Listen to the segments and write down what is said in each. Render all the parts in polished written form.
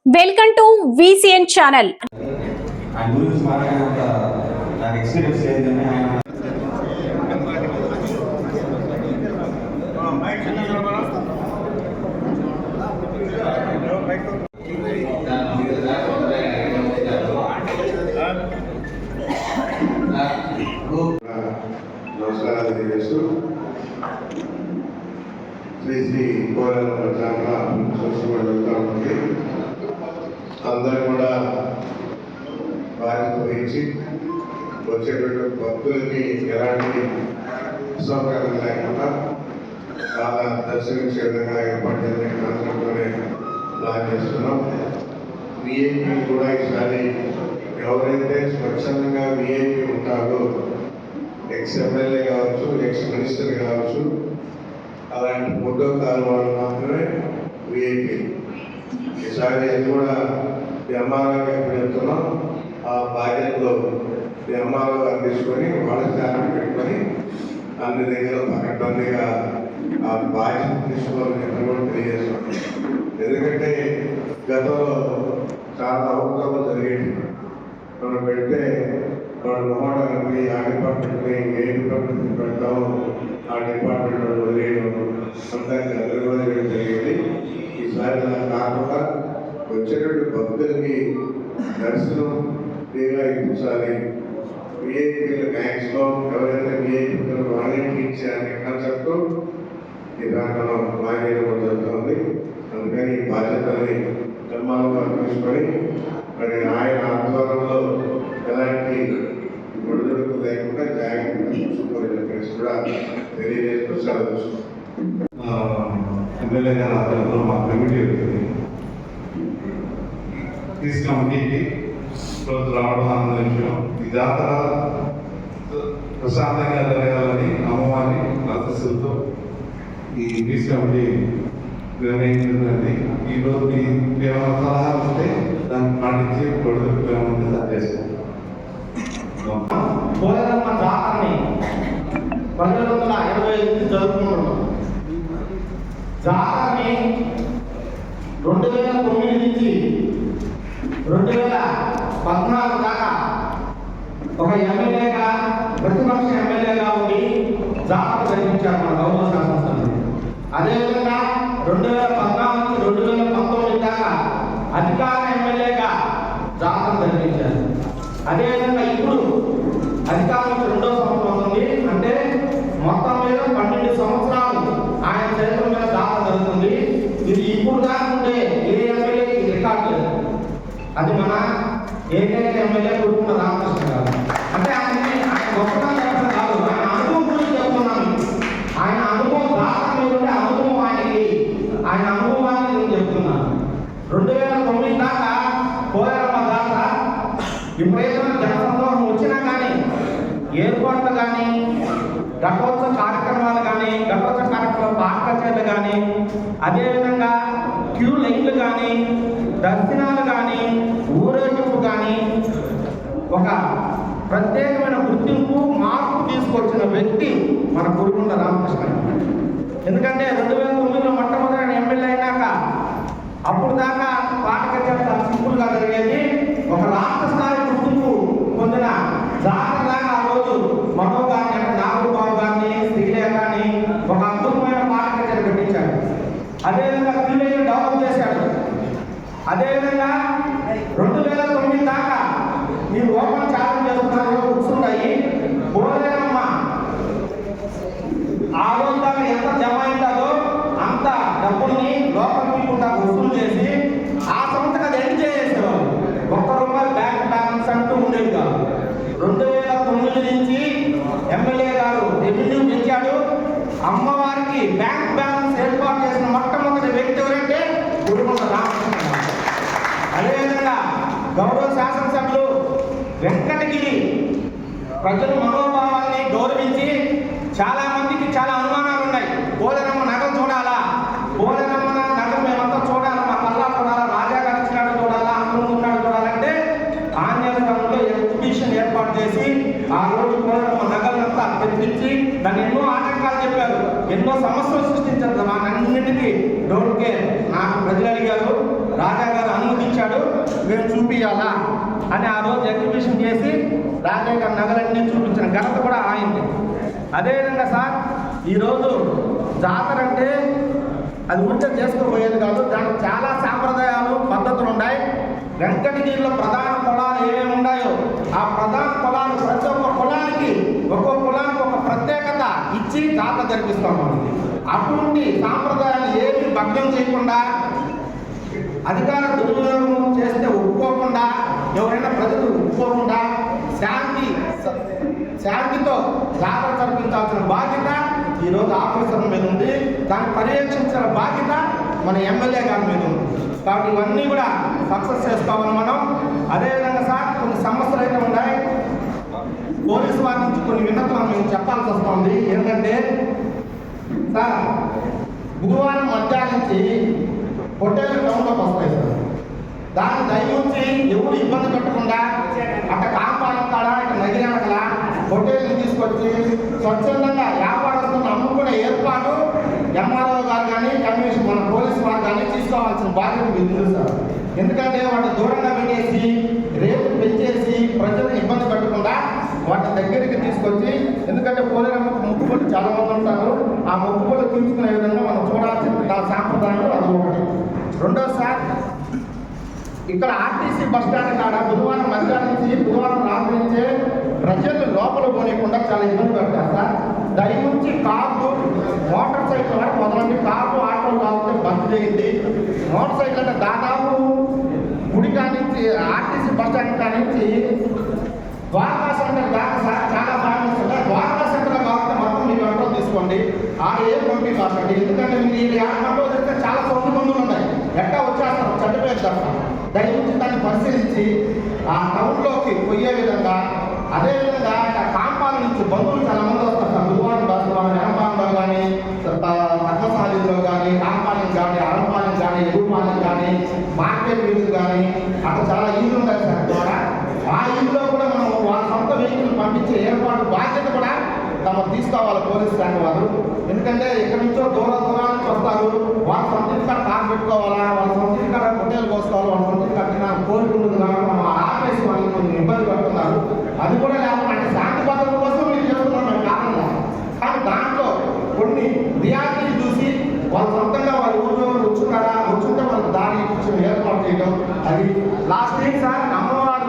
Welcome to VCN channel. ఆయన గురించి మాట్లాడినంత నాకు ఎక్స్పీరియన్స్ లేదని ఆయన నమస్కారాలు తెలియజేస్తూ శ్రీ శ్రీ కోరల ప్రచార జరుగుతూ ఉంటుంది. అందరూ కూడా బాధ్యత వహించి వచ్చేటువంటి భక్తులకి ఎలాంటి అసౌకర్యం లేకుండా చాలా దర్శనించే విధంగా ఏర్పాటు చేసే కాన్సెప్ట్లోనే ప్లాన్ చేస్తున్నాం. విఐపీ కూడా ఈసారి ఎవరైతే స్వచ్ఛందంగా విఐపీ ఉంటారో ఎక్స్ ఎమ్మెల్యే కావచ్చు, ఎక్స్ మినిస్టర్ కావచ్చు, అలాంటి ప్రోటోకాల్ వాళ్ళు మాత్రమే విఐపీ. ఈసారి అది కూడా ఎంఆర్ఓకి ఎప్పుడు వెళ్తున్నాం ఆ బాధ్యతలో ఎంఆర్ఓ గారు తీసుకొని వాళ్ళ స్థానం పెట్టుకొని అన్ని దగ్గర పకడ్బందీగా ఆ బాధ్యత తీసుకోవాలని చెప్పి కూడా తెలియజేస్తున్నాం. ఎందుకంటే గతంలో చాలా అవకాశాలు జరిగేవి. మనం పెడితే వాళ్ళు మొహమాటానికి ఆ డిపార్ట్మెంట్ని ఏ డిపార్ట్మెంట్ పెడతామో ఆ డిపార్ట్మెంట్ వాళ్ళు వదిలేయడం అంతా వదిలేయడం జరిగేది. ఈసారి అలా కాకుండా వచ్చేటువంటి భక్తులకి దర్శనం ఫ్రీగా ఇప్పించాలి. విఐపీలు మ్యాక్సిమం ఎవరైతే విఐపీలు వాళ్ళకి ఇచ్చారనే కాన్సెప్ట్ ఇలా మనం ప్లాన్ చేయడం జరుగుతుంది. అందుకని ఈ బాధ్యతని ధర్మాలుగా తీసుకొని మరి ఆయన ఆధ్వర్యంలో ఎలాంటి ఒడిదుడుకు లేకుండా జాగ్రత్తగా చూసుకోవాలి చెప్పేసి కూడా తెలియజేస్తూ సెలవు. ఎమ్మెల్యే గారి ఆధ్వర్యంలో మా కమిటీ ఉంటుంది. పీస్ కమిటీకి రోజు రావడం అన్న విషయం, ఈ జాతర ప్రశాంతంగా జరగాలని అమ్మవారి ఆశస్సులతో ఈ పీస్ కమిటీ నిర్ణయించిందండి. ఈరోజు ఏమైనా సలహాలు ఉంటే దాన్ని పాటించి పొడుగు ఏమంటే సార్ చేస్తాం. పోలేరమ్మ జాతరని 1928 జరుపుకుంటున్నాం. జాతరని 2009 నుంచి 2014 దాకా ఒక ఎమ్మెల్యేగా, ప్రతిపక్ష ఎమ్మెల్యేగా ఉండి జాతర జరిపించారు మన గౌరవ శాసనసభ్యులు. అదేవిధంగా 2014 నుంచి 2019 దాకా అధికార ఎమ్మెల్యేగా జాతర జరిపించారు. అదేవిధంగా ఇప్పుడు అధికారంలో 2వ సంవత్సరం ఉంది. అంటే మొత్తం మీద 12 సంవత్సరాలు ఆయన చరిత్ర మీద జాతర జరుగుతుంది. ఇది ఇప్పుడు దాకా ఉంటే ఏ ఎమ్మెల్యేకి రికార్డు లేదు. అది మన ఏకైక ఎమ్మెల్యే కొడుకున్న రామకృష్ణ గారు. అంటే ఆయన గొప్పతనం చెప్పడం కాదు, ఆయన అనుభవం గురించి చెప్తున్నాను. ఆయన అనుభవం జాతర మీద ఉంటే అనుభవం ఆయన అనుభవాన్ని నేను చెప్తున్నాను. 2009 దాకా పోలేరమ్మ జాతర విపరీతమైన జనసందోహం వచ్చినా కానీ, ఏర్పాట్లు కానీ, ఘటోత్సవ కార్యక్రమాలు కానీ, ఘటోత్సవ కార్యక్రమాలు పాట కచేరీలు కానీ, అదేవిధంగా క్యూ లైన్లు కానీ, దర్శనాలు కానీ, ఊరేగింపు కానీ ఒక ప్రత్యేకమైన గుర్తింపు, మార్పు తీసుకొచ్చిన వ్యక్తి మన కురుకొండ రామకృష్ణ. ఎందుకంటే 2009లో మొట్టమొదటి ఎమ్మెల్యే అయినాక అప్పుడు దాకా పాట కచేరీ సింపుల్గా జరిగేది. ఒక రాష్ట్ర స్థాయి గుర్తింపు పొందిన జాతరలాగా ఆ రోజు మనో గారిని, అంటే నాగబాబు గారిని, శ్రీలే గారిని ఒక అద్భుతమైన పాట కచేరీ పెట్టించాడు. అదేవిధంగా క్యూలైన్ డెవలప్ చేశాడు. అదేవిధంగా 2009 దాకా మీరు ఓపెన్ ఛాలెంజ్ చేస్తున్నారు, బుక్స్ ఉన్నాయి. పోలేరమ్మ ఆ రోజు దాకా ఎంత జమ అయిందో అంత డబ్బుల్ని లోపల పీకుండా వసూలు చేసి ఆ సంస్థకు అది ఎండ్ చేసేవారు. ₹1 బ్యాంక్ బ్యాలెన్స్ అంటూ ఉండేది కాదు. 2009 నుంచి ఎమ్మెల్యే గారు రెవెన్యూ పెంచాడు. అమ్మవారికి బ్యాంక్ బ్యాలెన్స్ ఏర్పాటు చేసిన మొట్టమొదటి వ్యక్తి ఎవరంటే కురుకొండ రామకృష్ణ. అదేవిధంగా గౌరవ శాసనసభ్యులు వెంకటగిరి ప్రజల మనోభావాన్ని గౌరవించి, చాలా మందికి చాలా అనుమానాలు ఉన్నాయి. పోలేరమ్మ నగలు చూడాలా, పోలేరమ్మ నగలు మేమంతా చూడాలా, మా పల్లా చూడాలా, రాజా గారు ఇచ్చినాడు చూడాలా, అందరూ ఉన్నాడు చూడాలంటే ఆంజనేయులో ఎగ్జిబిషన్ ఏర్పాటు చేసి ఆ రోజు పోలేరమ్మ నగలంతా తెప్పించి దాన్ని ఎన్నో ఆటంకాలు చెప్పారు, ఎన్నో సమస్యలు సృష్టించారు. వాటన్నింటికి డోంట్ కేర్ నాకు ప్రజలు అడిగారు, రాజా గారు అనుమతించారు. మేము చూపించాలా అని ఆ రోజు ఎగ్జిబిషన్ చేసి రాజశేఖర్ నగలన్నీ చూపించిన ఘనత కూడా ఆయింది. అదేవిధంగా సార్ ఈరోజు జాతర అంటే అది ఉంటే చేసుకోబోయేది కాదు, దానికి చాలా సాంప్రదాయాలు పద్ధతులు ఉన్నాయి. వెంకటగిరిలో ప్రధాన కులాలు ఏమేమి ఉన్నాయో ఆ ప్రధాన కులాలు ప్రతి ఒక్క కులానికి ఒక ప్రత్యేకత ఇచ్చి జాతర జరిపిస్తాము. అటువంటి సాంప్రదాయాలు ఏమీ భగ్నం చేయకుండా, అధికార దుర్వినియోగం చేస్తే ఒప్పుకోకుండా, ఎవరైనా ప్రజలు ఒప్పుకోకుండా శాంతితో జాతర జరిపించాల్సిన బాధ్యత ఈరోజు ఆఫీసర్ల మీద ఉంది. దాన్ని పర్యవేక్షించిన బాధ్యత మన ఎమ్మెల్యే గారి మీద ఉంది. కాబట్టి ఇవన్నీ కూడా సక్సెస్ చేసుకోవాలి మనం. అదేవిధంగా సార్ కొన్ని సమస్యలు అయితే ఉన్నాయి. పోలీసు వారి నుంచి కొన్ని విన్నతులను మేము చెప్పాల్సి వస్తుంది. ఏంటంటే సార్ బుధవారం మధ్యాహ్నం నుంచి హోటల్ టౌన్లోకి వస్తాయి సార్. దాన్ని దయవుంచి ఎవరు ఇబ్బంది పెట్టకుండా అట్ట కాంపాలం కాడ ఇట్లా నగిరనకల హోటల్ని తీసుకొచ్చి స్వచ్ఛందంగా వ్యాపారస్తులను అమ్ముకునే ఏర్పాటు ఎంఆర్ఓ గారు కానీ కమిషన్ మన పోలీసు వారు కానీ తీసుకోవాల్సిన బాధ్యత ఉంది సార్. ఎందుకంటే వాటిని దూరంగా పెట్టేసి రేటు పెంచేసి ప్రజలను ఇబ్బంది పెట్టకుండా వాటి దగ్గరికి తీసుకొచ్చి, ఎందుకంటే పోలేరమ్మకు మొక్కుబళ్ళు చాలా మంది ఉంటారు, ఆ మొక్కుబళ్ళు తీర్చుకునే విధంగా మనం చూడాల్సిన సాంప్రదాయంలో అది ఒకటి. రెండోసారి ఇక్కడ ఆర్టీసీ బస్ స్టాండ్ కాడ బుధవారం మధ్యాహ్నం నుంచి బుధవారం రాత్రి నుంచే ప్రజలు లోపల పోనీయకుండా చాలా ఇబ్బంది పెడతారు సార్. దయముంచి కార్లు మోటార్ సైకిల్ వరకు మొదలండి కార్లు ఆటోలు కాకపోతే బంద్ చేయండి. మోటార్ సైకిల్ అంటే దాదాపు గుడి కానించి ఆర్టీసీ బస్ స్టాండ్ కానించి ద్వారకా సెంటర్ దాకా సార్ చాలా బాగా ద్వారకా సెంటర్లో కాకపోతే మొత్తం మీరు కంట్రోల్ తీసుకోండి. ఏం పంపి కాకండి. ఎందుకంటే మీరు కంట్రోల్ చేస్తే చాలా సొంత ఉన్నాయి, ఎట్టా వచ్చేస్తారు చనిపోయేస్తారు. దయచేసి దాన్ని పరిశీలించి ఆ టౌన్లోకి పోయే విధంగా, అదేవిధంగా కాంపాల నుంచి బంధువులు చాలా మంది వస్తారు సార్. బుధవారం బస్సులో వెనపాలలో కానీ పద్మశాలిలో కానీ కాంపాలెం కానీ అరంపాలెం కానీ ఎగురుపాలెం కానీ మార్కెట్ వీధులు కానీ అక్కడ చాలా ఇల్లు ఉంటాయి సార్. ద్వారా ఆ ఇల్లులో కూడా మనం వాళ్ళ సొంత వెహికల్ పంపించే ఏర్పాటు బాధ్యత కూడా తమకు తీసుకోవాలి పోలీస్ శాఖ వారు. ఎందుకంటే ఇక్కడ నుంచో దూరానికి వస్తారు, వాళ్ళ సొంత ఇంటికాడ కారు పెట్టుకోవాలా, వాళ్ళ సొంత ఇంటికాడ హోటల్ కోసుకోవాలి, వాళ్ళ సొంత ఇంటికాడ కోరుకుంటుంది కాబట్టి మనం ఆపేసి వాళ్ళని కొంచెం ఇబ్బంది పడుతున్నారు. అది కూడా లేకుండా అంటే శాంతి భద్రత కోసం మీరు చేస్తున్నాం మేము కాకుండా, కానీ దాంట్లో కొన్ని రియాలిటీలు చూసి వాళ్ళ సొంతంగా వాళ్ళ ఊళ్ళో వచ్చున్నారా, వచ్చుంటే వాళ్ళకి దారి కొంచెం ఏర్పాటు చేయడం. అది లాస్ట్ వీక్ సార్ అమ్మవారి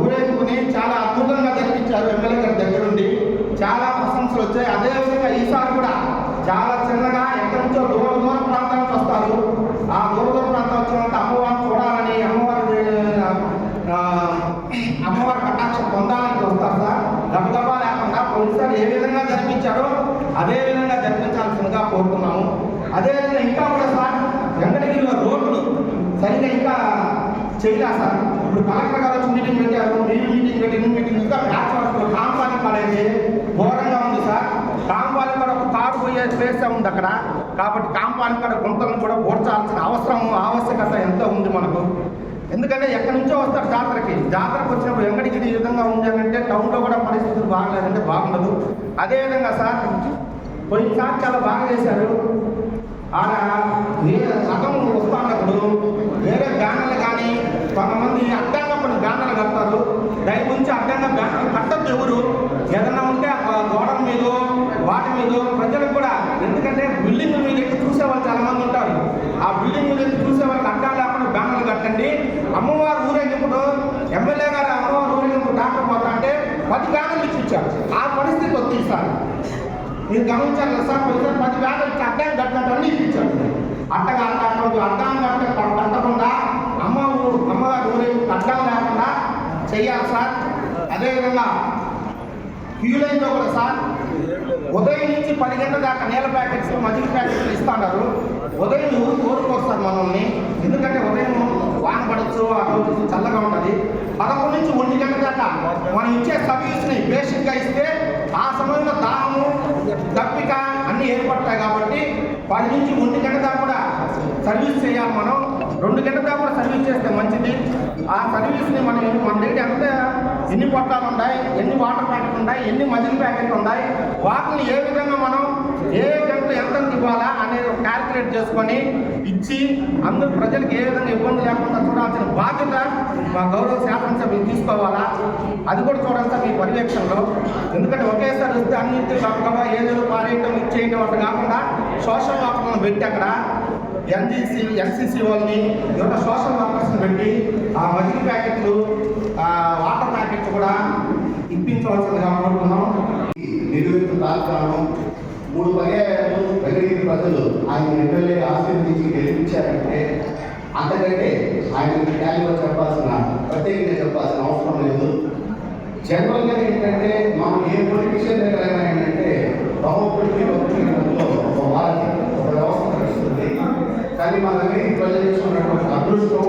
ఊరేగింపుని చాలా అద్భుతంగా జరిపించారు ఎమ్మెల్యే గారి దగ్గరుండి. చాలా ప్రశంసలు వచ్చాయి. అదేవిధంగా ఈసారి కూడా చాలా చిన్నగా ఎక్కడి నుంచో దూర ప్రాంతానికి వస్తారు. ఆ దూర ప్రాంతం వచ్చినట్టు అమ్మవారిని చూడాలని, అమ్మవారి కటాక్షం పొందాలని వస్తారు సార్. గబగబా లేకుండా పోలీసులు ఏ విధంగా జరిపించారో అదే విధంగా జరిపించాల్సిందిగా కోరుతున్నాము. అదేవిధంగా ఇంకా కూడా సార్ వెంకటగిరిలో రోడ్లు సరిగ్గా ఇంకా చేయలే సార్. ఇప్పుడు కలెక్టర్ గారు వచ్చి మీటింగ్ పెట్టారు, మీటింగ్ ఇంకా బ్యాచ్ వరకు కాంపాలెం కాడ అయితే ఘోరంగా ఉంది సార్. కాంపాలెం కాడ ఒక కారు పోయే స్పేస్ ఉంది అక్కడ. కాబట్టి కాంపాలెం కాడ గుంతలను కూడా ఓడ్చాల్సిన ఆవశ్యకత ఎంతో ఉంది మనకు. ఎందుకంటే ఎక్కడి నుంచో వస్తారు జాతరకు వచ్చినప్పుడు వెంకటగిరి ఈ విధంగా ఉంది అంటే టౌన్లో కూడా పరిస్థితులు బాగలేదంటే బాగుండదు. అదేవిధంగా సార్ పోయినసారి చాలా బాగా చేశారు. ఆడ రథం వస్తున్నప్పుడు వేరే బ్యానర్లు కానీ కొంతమంది అడ్డంగా కొన్ని బ్యానర్లు కడతారు. దయగురించి అడ్డంగా బ్యానర్లు కట్టద్దు ఎవరు. ఏదన్నా ఉంటే గోడల మీద వాటి మీద ప్రజలకు కూడా, ఎందుకంటే బిల్డింగ్ మీద ఎక్కి చూసేవాళ్ళు చాలా మంది ఉంటారు. ఆ బిల్డింగ్ మీద ఎక్కి చూసేవాళ్ళకి అడ్డం లేకుండా బ్యానర్లు కట్టండి. అమ్మవారు ఊరేగింపుడు ఎమ్మెల్యే గారు అమ్మవారు ఊరేగింపు డాక్టర్ పోతా అంటే 10 బ్యానర్లు ఇచ్చారు. ఆ పరిస్థితి వస్తుంది సార్. మీరు గమనించాలి కదా సార్. 10 బ్యానర్లు అడ్డం కట్టినట్టు అన్నీ ఇచ్చారు. అడ్డం కట్టకుండా అమ్మగారు ఊరేగింపు అడ్డం లేకుండా చెయ్యాలి సార్. అదేవిధంగా క్యూ లైన్లో కూడా సార్ ఉదయం నుంచి 10 గంటల దాకా నీళ్ళ ప్యాకెట్స్ మజ్జిగ ప్యాకెట్లు ఇస్తున్నారు. ఉదయం కోరుకొస్తారు మనల్ని. ఎందుకంటే ఉదయం వాన పడచ్చు, ఆ రోజు చల్లగా ఉంటుంది. 11 నుంచి 1 గంటల దాకా మనం ఇచ్చే సర్వీస్ని బేసిక్గా ఇస్తే ఆ సమయంలో దాహము దప్పిక అన్నీ ఏర్పడతాయి. కాబట్టి 10 నుంచి 1 గంటల దాకా కూడా సర్వీస్ చేయాలి మనం. 2 గంటల దాకా కూడా సర్వీస్ చేస్తే మంచిది. ఆ సర్వీస్ని మన దగ్గర ఎన్ని పొట్టాలు ఉన్నాయి, ఎన్ని వాటర్ ప్యాకెట్లు ఉన్నాయి, ఎన్ని మజ్జిగ ప్యాకెట్లు ఉన్నాయి, వాటిని ఏ విధంగా మనం ఏ గంటలు ఎంత ఇవ్వాలా అనేది ఒక క్యాల్కులేట్ చేసుకొని ఇచ్చి అందరూ ప్రజలకు ఏ విధంగా ఇబ్బంది లేకుండా చూడాల్సిన బాధ్యత మా గౌరవ శాసనసభ్యులు తీసుకోవాలా. అది కూడా చూడాలి సార్ మీ పర్యవేక్షణలో. ఎందుకంటే ఒకేసారి వస్తే అన్నింటి గబగబా ఏదో పారేయటం ఇచ్చేయటం అట్లా కాకుండా సోషల్ వర్కర్లను పెట్టి అక్కడ ఎన్సీసీ వాళ్ళని ఇవన్న సోషల్ వర్కర్స్ని పెట్టి ఆ మజ్జిగ ప్యాకెట్లు వాటర్ ప్యాకెట్లు కూడా ఇప్పించవలసిందిగా కోరుతున్నాం. నిర్వహించిన కార్యక్రమం 3 పర్యాయాలు వెంకటగిరి ప్రజలు ఆయన ఎమ్మెల్యే ఆశీర్వదించి గెలిపించారంటే అంతకంటే ఆయన ట్యాలీలో ప్రత్యేకంగా చెప్పాల్సిన అవసరం లేదు. జనరల్గా ఏంటంటే మనం ఏ పొలిటీషియన్ దగ్గర ఏంటంటే బహుమతులకి మధ్యలో ఒక వారికి ఒక వ్యవస్థ నడుస్తుంది. కానీ మన వెంకటగిరి ప్రజలు చేసుకున్నటువంటి అదృష్టం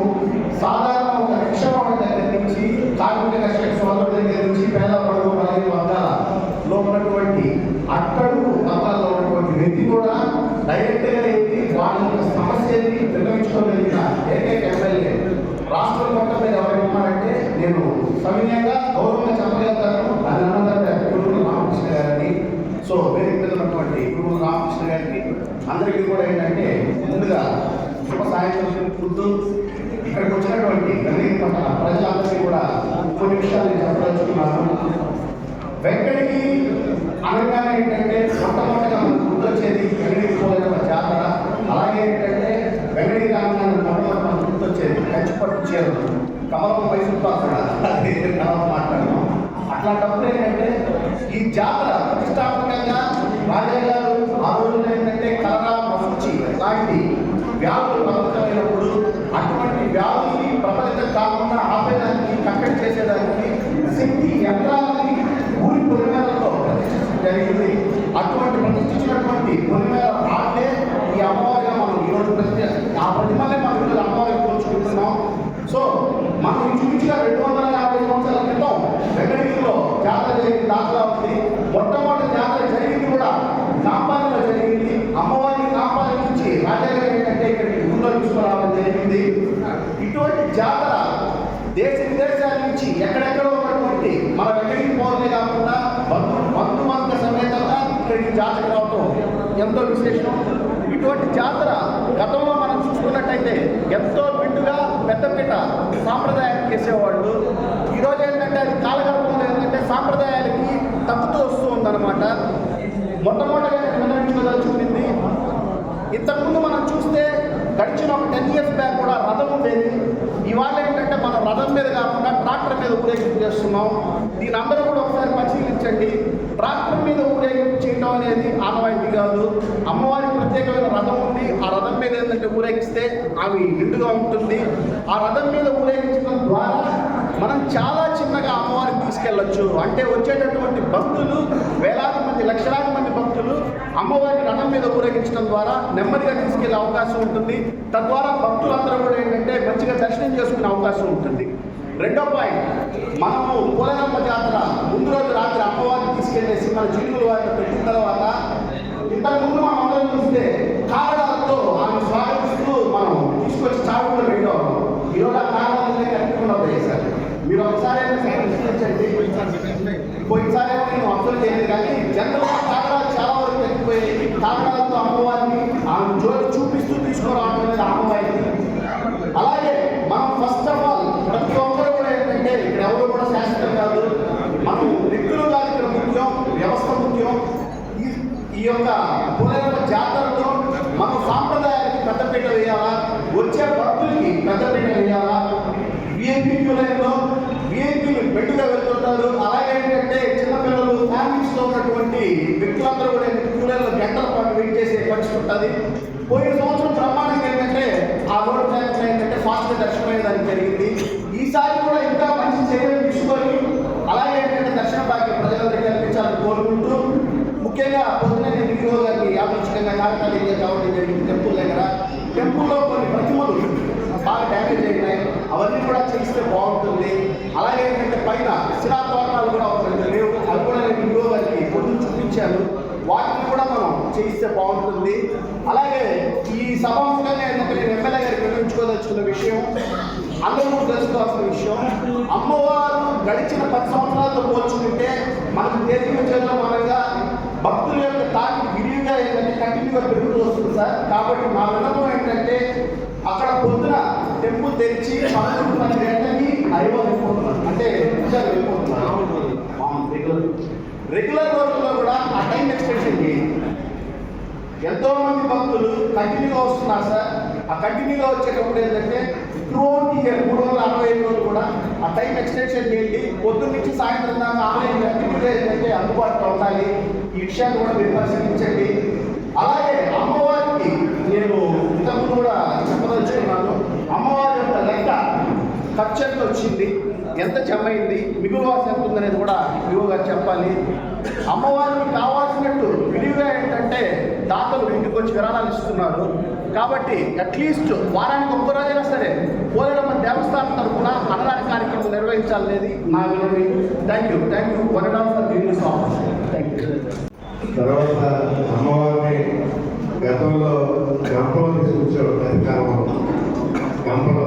సాధారణ ఒక రిక్షావాడి దగ్గర నుంచి కార్మిక కర్షక సోదరుల దగ్గర నుంచి పేద పడుగు బలహీన వర్గాలలో ఉన్నటువంటి అట్టడుగు వర్గాల్లో ఉన్నటువంటి వ్యక్తి కూడా డైరెక్ట్గా ఏంటి వాళ్ళ యొక్క సమస్యని నిర్వహించుకోగలిగిన ఏకైక ఎమ్మెల్యే రాష్ట్రం మొత్తం మీద ఎవరైనా ఉన్నారంటే నేను సవినయంగా గౌరవంగా చెప్పగలుగుతాను. అది అన్నదంటే గురువులు రామకృష్ణ గారిని. సో వేదిక మీద ఉన్నటువంటి గురువులు రామకృష్ణ గారికి అందరికీ కూడా ఏంటంటే ముందుగా శుభ సాయంత్రం చూస్తూ ఇక్కడికి వచ్చినటువంటి వెంకటగిరి పట్ల ప్రజలందరికీ కూడా కొన్ని విషయాలు నేను చెప్పదలుచుకున్నాను. వెంకటగిరి అనగానే ఏంటంటే మొట్టమొదటిగా మనకు గుర్తొచ్చేది వెంకటగిరి పోలేరమ్మ జాతర. అలాగే ఏంటంటే వెంకటగిరి అనగానే మొట్టమొదటి మనకు గుర్తొచ్చేది కంచిపట్టు చీరలు, కమలం మైసూర్ అక్కడ మాట్లాడడం. అట్లాంటప్పుడు ఏంటంటే ఈ జాతర ప్రతిష్టాత్మకంగా రాజయ్య గారు ఆ రోజున ఏంటంటే కలరా మసూచి లాంటి వ్యాధులు ప్రబలితమైనప్పుడు అటువంటి వ్యాధుల్ని ప్రబలితం కాకుండా ఆపేదానికి కట్టడి చేసేదానికి శక్తి యంత్రాలని ఊరి పొలిమేరలో ప్రతిష్ఠించడం జరిగింది. అటువంటి ప్రతిష్ఠించినటువంటి పొలిమేర రాటే ఈ అమ్మవారిగా మనం ఈరోజు ఆ ప్రతిమలే మనం ఈరోజు అమ్మవారికి పోల్చుకుంటున్నాం. సో మనం చూపించిన 250 సంవత్సరాల క్రితం వెంకటగిరిలో జాతర జరిగిన దాఖలా ఉంది. మొట్టమొదటి జాతర జరిగింది కూడా కాంపాలలో జరిగింది. అమ్మవారిని కాంపాల నుంచి రాజాగారు ఏంటంటే ఇక్కడికి ఊళ్ళో తీసుకురావడం జరిగింది. ఇటువంటి జాతర దేశ విదేశాల నుంచి ఎక్కడెక్కడో ఉన్నటువంటి మన వెంకటగిరి పౌరులే కాకుండా బంధువర్గ సమేతంగా ఇక్కడికి జాతర రావటం ఎంతో విశేషం. ఇటువంటి జాతర గతంలో మనం చూసుకున్నట్టయితే ఎంతో బిడ్డుగా పెద్దపీట సాంప్రదాయానికి చేసేవాళ్ళు. ఈరోజు ఏంటంటే అది కాలగర్భంలో ఏంటంటే సాంప్రదాయాలకి తప్పుతూ వస్తూ ఉందన్నమాట. మొట్టమొదటిగా నేను విన్నవించుకోదలుచుకుంది, ఇంతకుముందు మనం చూస్తే గడిచిన ఒక 10 years బ్యాక్ కూడా రథం ఉండేది. ఇవాళ ఏంటంటే మనం రథం మీద కాకుండా ట్రాక్టర్ మీద ఊరేగింపు చేస్తున్నాం. దీని అందరూ కూడా ఒకసారి పరిశీలించండి. ట్రాక్టర్ మీద ఊరేగింపు చేయడం అనేది ఆనవాయితీ కాదు. అమ్మవారికి ప్రత్యేకమైన రథం ఉంది. ఆ రథం మీద ఏంటంటే ఊరేగిస్తే ఆమె నిండుగా ఉంటుంది. ఆ రథం మీద ఊరేగించడం ద్వారా మనం చాలా చిన్నగా అమ్మవారికి తీసుకెళ్ళొచ్చు. అంటే వచ్చేటటువంటి భక్తులు వేలాది మంది, లక్షలాది మంది భక్తులు అమ్మవారిని రథం మీద ఊరేగించడం ద్వారా నెమ్మదిగా తీసుకెళ్లే అవకాశం ఉంటుంది. తద్వారా భక్తులందరూ కూడా ఏంటంటే మంచిగా దర్శనం చేసుకునే అవకాశం ఉంటుంది. రెండో పాయింట్, మనము పోలేరమ్మ జాతర ముందు రోజు రాత్రి అమ్మవారిని తీసుకెళ్లేసి మన జీవుల వారిని పెట్టిన తర్వాత ఇంతకుముందు మనం అందరం చూస్తే కారణాలతో ఆమె స్వాగతిస్తూ మనం తీసుకొచ్చి చావులో పెట్టాం. ఈరోజు ఆ కారణాలనే కట్టుకున్నా సార్. మీరు ఒకసారి విశ్లేషించండి. పోయినసారి నేను అబ్జర్వ్ చేయలేదు కానీ జనరల్గా కారణాలు చాలా వరకు తగ్గిపోయాయి. కారణాలతో అమ్మవారిని ఆమె జ్యోతి చూపిస్తూ తీసుకురావడం అనేది అమ్మవారికి. అలాగే మనం ఫస్ట్ ఆఫ్ ఆల్ ప్రతి ఒక్కరు కూడా ఏంటంటే ఇక్కడ ఎవరు కూడా శాశ్వతం కాదు. మనం వ్యక్తులు కాదు ఇక్కడ ముఖ్యం, వ్యవస్థ ముఖ్యం. ఈ యొక్క పోలేరమ్మ జాతరలో మనం సాంప్రదాయానికి పెద్దపీట వేయాలా, వచ్చే భక్తులకి పెద్దపీట వేయాలా. విఐపీ క్యూలైన్లో విఐపీలు బెడ్డుగా వెళ్తుంటారు. అలాగే ఏంటంటే చిన్నపిల్లలు ఫ్యామిలీస్లో ఉన్నటువంటి వ్యక్తులందరూ కూడా క్యూలైన్లో గంటల పాటు వెయిట్ చేసే పరిస్థితి ఉంటుంది. పోయిన సంవత్సరం ప్రమాణంగా ఏంటంటే ఆ రోడ్ ట్రాక్ ఏంటంటే ఫాస్ట్గా దర్శనమయ్యేదానికి జరిగింది. ఈసారి కూడా ఇంకా మంచి చర్యలు తీసుకొని అలాగే ఏంటంటే దర్శన భాగ్యం ప్రజలందరికీ కల్పించాలని కోరుకుంటూ, ముఖ్యంగా పొద్దున్నే నేను వీడియో గారికి యాదృచ్ఛికంగా కార్యక్రమాలు కావడం జరిగింది. టెంపుల్ దగ్గర టెంపుల్లో కొన్ని ప్రతిమలు బాగా డ్యామేజ్ అయినాయి. అవన్నీ కూడా చేస్తే బాగుంటుంది. అలాగే ఏంటంటే పైన శిలాతోరణాలు కూడా లేవు. అవి కూడా నేను వీడియో గారికి పొద్దున్న చూపించాను. వాటిని కూడా మనం చేయిస్తే బాగుంటుంది. అలాగే ఈ సభాముఖంగా ఏంటంటే నేను ఎమ్మెల్యే గారికి వివరించుకోదలుచుకున్న విషయం, అందరూ కూడా తెలుసుకోవాల్సిన విషయం, అమ్మవారు గడిచిన 10 సంవత్సరాలతో పోల్చుకుంటే మనకు దేశీయ చంద్రమానంగా భక్తుల యొక్క తాకి విరివిగా ఏంటంటే కంటిన్యూగా పెరుగుతూ వస్తుంది సార్. కాబట్టి మా విన్నపం ఏంటంటే అక్కడ పొద్దున టెంపుల్ తెరిచి 11 గంటలకి అయ్యో వెళ్ళిపోతున్నారు, అంటే నిమిషాలు వెళ్ళిపోతున్నారు. రెగ్యులర్ రోజుల్లో కూడా ఆ టైం ఎక్స్టెన్షన్ చేయండి. ఎంతో మంది భక్తులు కంటిన్యూగా వస్తున్నారు సార్. ఆ కంటిన్యూగా వచ్చేటప్పుడు ఏంటంటే త్రూఅవుట్ ఇయర్ 365 రోజులు కూడా ఆ టైం ఎక్స్టెన్షన్ చేయండి. పొద్దున్న నుంచి సాయంత్రం దాకా ఆన్లైన్ కంటిన్యూగా ఏంటంటే అందుబాటులో ఉండాలి. ఈ విషయాన్ని కూడా మీరు పరిశీలించండి. అలాగే అమ్మవారికి నేను ఇంతకుముందు కూడా చెప్పదలుచుకున్నాను. అమ్మవారి యొక్క లెక్క ఖర్చు ఎంత వచ్చింది, ఎంత జమైంది, మిగులు వాసి ఎంత ఉందనేది కూడా విలువగా చెప్పాలి. అమ్మవారికి కావాల్సినట్టు విలువగా ఏంటంటే దాతలు ఇంటికి వచ్చి విరాళాలు ఇస్తున్నారు. కాబట్టి అట్లీస్ట్ వారానికి ఒక్క రోజైనా సరే పోలేరమ్మ దేవస్థానం తరఫున అన్నదాన కార్యక్రమం నిర్వహించాలనేది నా విలువ. Thank you one and all for giving this opportunity. Thank you. తర్వాత అమ్మవారిని గతంలో గంపలో తీసుకొచ్చేవారు, అధికారం గంపలో.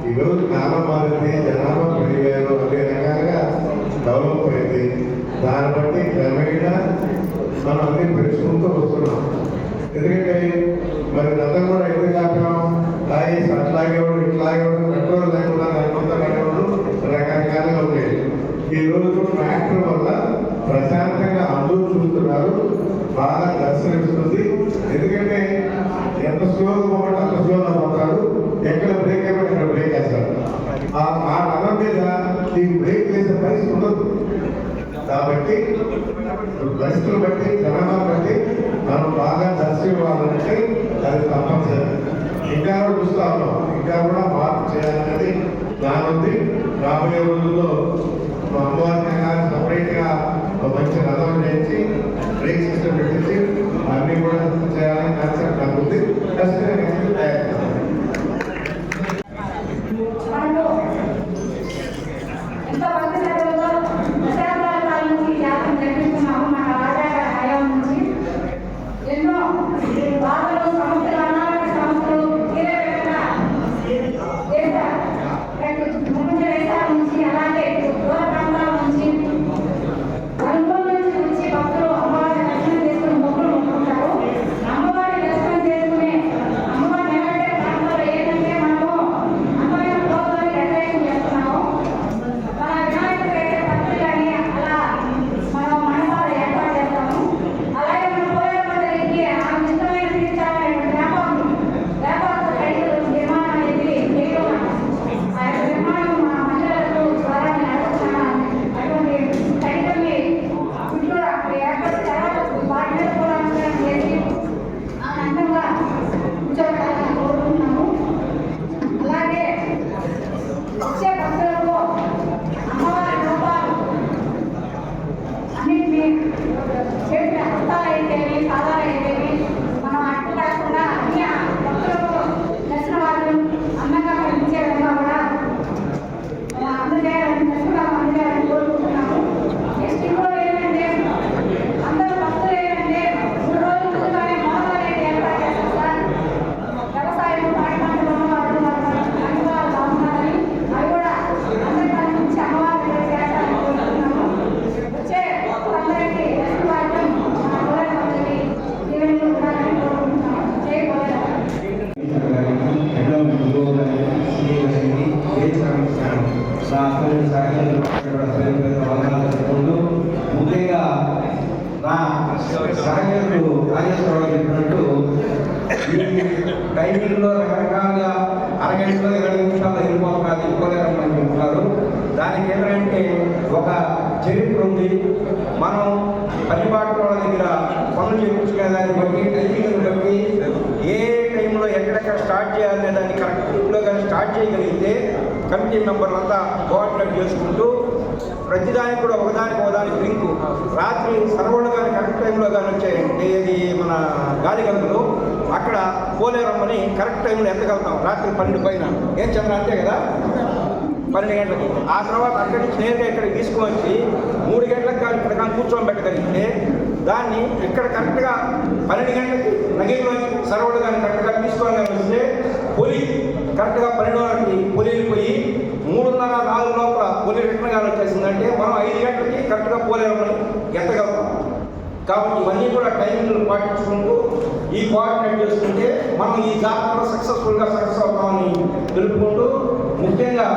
ఈరోజు కాలం మారింది, జనాభా పెరిగారు, అన్ని రకాలుగా డెవలప్ అయింది. దాన్ని బట్టి క్రమేణా మనం అన్ని పెంచుకుంటూ వస్తున్నాం. ఎందుకంటే మరి గతం కూడా ఎందుకు కాపాం, తాగేసి అట్లాగేవాడు ఇట్లాగేవాడు, పెట్రోల్ లేకుండా లేకుండా పడేవాడు, రకరకాలుగా ఉండేది. ఈ రోజు ట్రాక్టర్ వల్ల ప్రశాంతంగా అందరూ చూస్తున్నారు, బాగా దర్శనమిస్తుంది. ఎందుకంటే ఎంత స్లోగా పోవడం అంత స్లోగా పోతాడు, ఎక్కడ బ్రేక్ అయిపోయి అక్కడ బ్రేక్ వేస్తాడు. ఆ నగరం మీద ఈ బ్రేక్ వేసే పరిస్థితి ఉండదు. కాబట్టి పరిస్థితులు బట్టి జనాభా బట్టి మనం బాగా దర్శనం ఇవ్వాలంటే అది తప్పనిసరి. ఇంకా కూడా చూస్తూ ఉన్నాం, ఇంకా కూడా మార్పు చేయాలనేది ప్లాన్ ఉంది. రాబోయే రోజుల్లో అమ్మవారిని సపరేట్గా మంచి రథం చేయించి బ్రేక్ సిస్టమ్ పెట్టించి అన్ని కూడా చేయాలని కాన్సెప్ట్ నాకు ఉంది. ముఖ్యంగా నా సహచరులు రాజేశ్వరరావు చెప్పినట్టు టైమింగ్లో రకరకాలుగా అరగంటలో 20 నిమిషాల్లో వెళ్ళిపోలేరని చెప్తున్నారు. దానికి ఏంటంటే ఒక చరిత్ర ఉంది. మనం పనిపాట్ల వాళ్ళ దగ్గర పనులు చేయించుకునే దాన్ని బట్టి టైమింగ్ని బట్టి ఏ టైంలో ఎక్కడెక్కడ స్టార్ట్ చేయాలనే దాన్ని కరెక్ట్గా కానీ స్టార్ట్ చేయగలిగితే కమిటీ మెంబర్లంతా కోఆర్డినేట్ చేసుకుంటూ ప్రతిదానికి కూడా ఒకదానికి లింకు రాత్రి సర్వర్లు కానీ కరెక్ట్ టైంలో కానీ వచ్చాయంటే ఇది మన గాలిగంతులు అక్కడ పోలేరమ్మని కరెక్ట్ టైంలో ఎత్తగలుగుతాం. రాత్రి 12 పైన ఏం చంద్ర అంతే కదా 12 గంటలకి. ఆ తర్వాత అక్కడి నుంచి నేరుగా ఇక్కడికి తీసుకువచ్చి 3 గంటలకు కానీ ఇక్కడ కానీ కూర్చోబెట్టగలిగితే దాన్ని ఇక్కడ కరెక్ట్గా 12 గంటలకి నగిరిలోకి సర్వర్లు కానీ కరెక్ట్గా తీసుకోగలిగితే పొలి కరెక్ట్గా 12 గంటలకి పొలికి పోయి 3:30-4 లోపల పొలి రిటర్న్ కానీ వచ్చేసిందంటే మనం 5 గంటలకి కరెక్ట్గా పోలేరమ్మని ఎత్తగలుగుతాం. కాబట్టి ఇవన్నీ కూడా టైంలు పాటించుకుంటూ ఈ కోఆర్డినేట్ చేసుకుంటే మనం ఈ జాతరలో సక్సెస్ అవుతామని తెలుపుకుంటూ, ముఖ్యంగా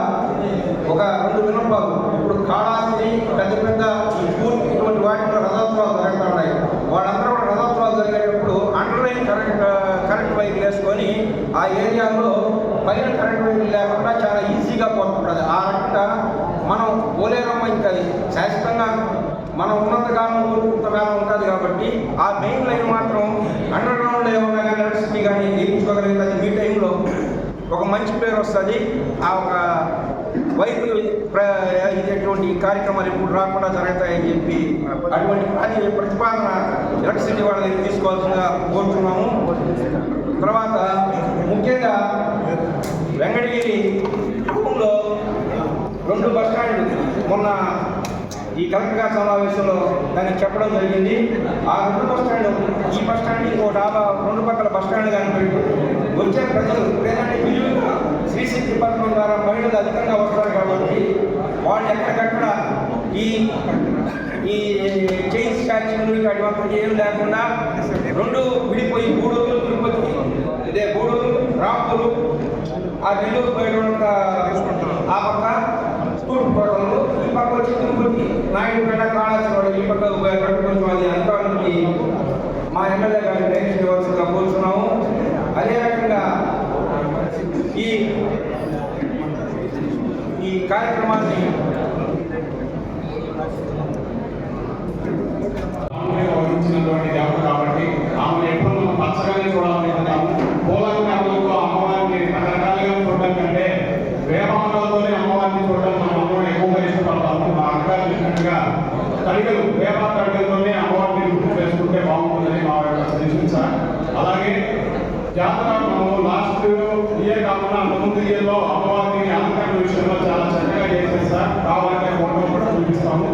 ఒక 2 విన్నపాలు. ఇప్పుడు కాళాస్త్రి పెద్ద ఈ పూర్తి ఇటువంటి వాటిలో రథోత్సవాలు జరుగుతూ ఉన్నాయి. వాళ్ళందరూ కూడా రథోత్సవాలు జరిగేటప్పుడు అండర్లైన్ కరెంట్ వైర్లు వేసుకొని ఆ ఏరియాలో పైన కరెంట్ వైర్లు లేకుండా చాలా ఈజీగా పోతుంటుంది. ఆ రకంగా మనం పోలేరమ్మ ఇంకా శాశ్వతంగా మనం ఉన్నంతకాలం ఊరుకుంతకాలం ఉంటుంది కాబట్టి ఆ మెయిన్ లైన్ మాత్రం అండర్ గ్రౌండ్లో ఏమన్నా కానీ ఎలక్ట్రిసిటీ కానీ వేయించుకోగలుగుతుంది. మీ టైంలో ఒక మంచి పేరు వస్తుంది. ఆ ఒక వైపు ఇటువంటి కార్యక్రమాలు ఇప్పుడు రాకుండా జరుగుతాయని చెప్పి అటువంటి ప్రతిపాదన ఎలక్ట్రిసిటీ వాళ్ళ దగ్గర తీసుకోవాల్సిందిగా కోరుతున్నాము. తర్వాత ముఖ్యంగా వెంకటగిరి టౌన్లో 2 బస్టాండ్లు మొన్న ఈ కలెక్టర్ గారి సమావేశంలో దానికి చెప్పడం జరిగింది. ఆ 2 బస్టాండ్, ఈ బస్టాండ్ ఇంకో 2 పక్కల బస్టాండ్ కానీ పెట్టి వచ్చే ప్రజలు లేదంటే విలువగా శ్రీశక్తి పథకం ద్వారా మహిళలు అధికంగా వస్తారు కాబట్టి వాళ్ళు ఎక్కడికక్కడ ఈ చైన్ స్టాచ్యూలు అటువంటి ఏం లేకుండా 2 విడిపోయి గూడూరు తిరుపతి గూడూరు రాంపూరు ఆ నెల్లూరు పోయేట ఆ పక్క తూర్పు కోటలు, ఈ పక్క వచ్చి తిరుపతి నాయుడుపేట కాళాశ్వరం ఈ పక్క కొంచెం అది అధికారులకి మా ఎమ్మెల్యే గారిని డైరెక్షన్ ఇవ్వాల్సిందిగా కోరుతున్నాము. అదే రకంగా ఈ కార్యక్రమాన్ని వహించినటువంటి దేవత కాబట్టి ఆమెను ఎప్పుడు మనం పచ్చగానే చూడాలనుకుంటాము. పూలంకారులతో అమ్మవారిని రకరకాలుగా చూడడం కంటే వేపమండలతోనే అమ్మవారిని చూడడం మనం అందరం ఎక్కువగా ఇష్టపడతాము. మా అక్కగారు చెప్పినట్టుగా తడికలు వేప తడికలతోనే అమ్మవారిని గుర్తు చేసుకుంటే బాగుంటుందని మా యొక్క సజెషన్ సార్. అలాగే జాతర మనము లాస్ట్ ఇయర్ కాకుండా ముందు ఇయర్లో అమ్మవారిని అలంకరణ విషయంలో చాలా చక్కగా చేసేది సార్. కావాలంటే ఫోటో కూడా చూపిస్తాము.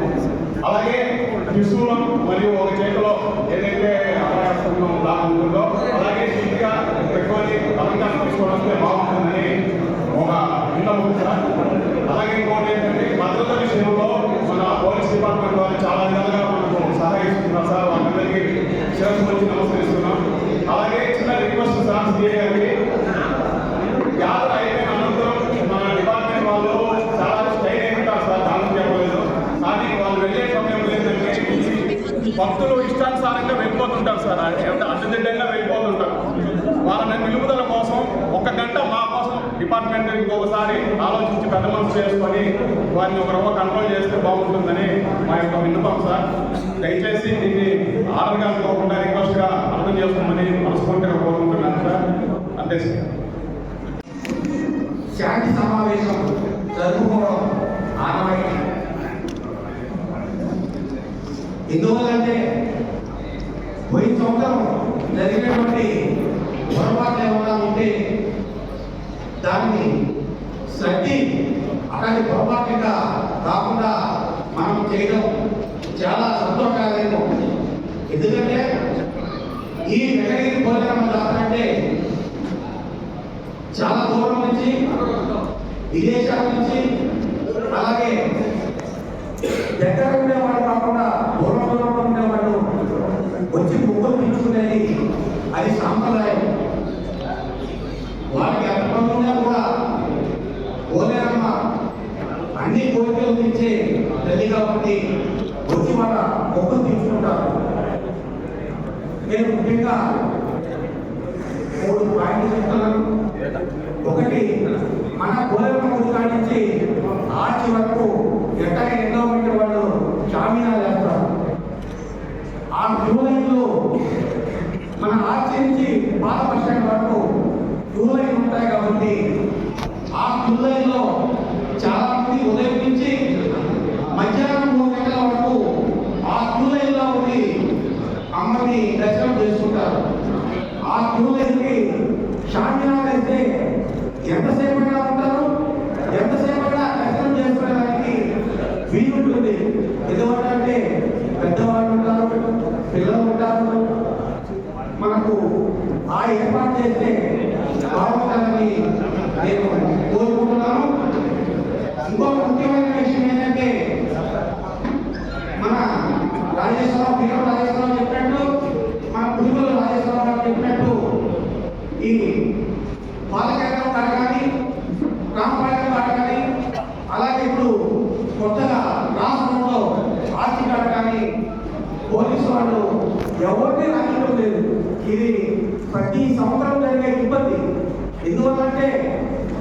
అలాగే త్రిశూలం మరియు ఒక చేతిలో ఏదైతే అపరాధం లాగా ఉంటుందో అలాగే నీట్గా పెట్టుకొని అలంకరణ తీసుకోవడంతో బాగుంటుందని ఒక విన్నపం సార్. అలాగే ఇంకోటి ఏంటంటే భద్రత విషయంలో మన పోలీస్ డిపార్ట్మెంట్ వారు చాలా విధాలుగా మనకు సహాయిస్తున్నారు సార్. వాళ్ళందరికీ శిరస్సు వచ్చి నమస్కరిస్తున్నాం. అలాగే చిన్న రిక్వెస్ట్ సార్ సిఐ గారికి, యాత్ర అయిపోయిన అనంతరం మన డిపార్ట్మెంట్ వాళ్ళు చాలా స్టైల్ అయిపోతారు సార్. దాని చెప్పలేదు కానీ వాళ్ళు వెళ్ళే సమయం ఏంటంటే భక్తులు ఇష్టానుసారంగా వెళ్ళిపోతుంటారు సార్. అడ్డదిడ్డంగా వెళ్ళిపోతుంటారు. వాళ్ళని నిలుపుదల కోసం 1 గంట మా కోసం డిపార్ట్మెంట్ ఇంకొకసారి ఆలోచించి పెద్ద మనసు చేసుకొని వారిని ఒక రవ్వ కంట్రోల్ చేస్తే బాగుంటుందని మా యొక్క విన్నపం సార్. దయచేసి దీన్ని ఆర్డర్గా అనుకోకుండా రిక్వెస్ట్గా అర్థం చేసుకోమని మనస్ఫూర్తిగా కోరుకుంటున్నాను సార్. అంతే సార్. శాంతి సమావేశం జరుపుకోవడం ఆనవాయితీ. ఎందువల్లంటే పోయిన సంవత్సరం జరిగినటువంటి పొరపాట్లు ఏమైనా ఉంటే దాన్ని సర్ది అట్లాంటి పొరపాటుగా కాకుండా మనం చేయడం చాలా సంతోషకరంగా ఉంటుంది. ఎందుకంటే ఈ వెంకటగిరి పోలేరమ్మ జాతర అంటే చాలా దూరం నుంచి, విదేశాల నుంచి, అలాగే దగ్గర ఉండేవాళ్ళు కాకుండా దూరంలో ఉండేవాళ్ళు వచ్చి ముగ్గులు తీసుకునేది అది సాంప్రదాయం. వాళ్ళకి ఎంతమంది కూడా పోలేరమ్మ అన్ని కోరికలు తీర్చే తల్లి కాబట్టి వచ్చి వాళ్ళ ముగ్గులు తీసుకుంటారు. నేను ముఖ్యంగా 3 పాయింట్లు చెప్తున్నాను. ఒకటి, మన పోలేరమ్మ గుడి కాడి నుంచి ఆర్చి వరకు ఎట్టగా ఎండోమెంట్ వాళ్ళు షామీనా చేస్తారు. ఆ క్యూ లైన్లో మన ఆర్చి నుంచి పాత బస్ స్టాండ్ వరకు క్యూ లైన్ ఉంటాయి కాబట్టి ఆ క్యూ లైన్లో చాలా మంది ఉదయం నుంచి మధ్యాహ్నం 3 గంటల వరకు ఆ క్యూ లైన్లో ఉండి అమ్మని దర్శనం చేసుకుంటారు. ఆ క్యూ లైన్కి షామీనా వేస్తే ఎంతసేపు అయినా ఉంటారు, ఎంతసేపు అయినా దర్శనం చేసుకోవడానికి వీలుంటుంది. ఎందుకంటే పెద్దవాళ్ళు ఉంటారు, పిల్లలు ఉంటారు. మనకు ఆ ఏర్పాటు చేస్తే బాగుంటుందని నేను కోరుకుంటున్నాను. ఇంకొక ముఖ్యమైన విషయం ఏంటంటే మన రాజేశ్వరరావు సాక్షిగారు కానీ పోలీసు వాళ్ళు ఎవరిని రాయడం లేదు. ఇది ప్రతి సంవత్సరం జరిగే ఇబ్బంది. ఎందువల్లంటే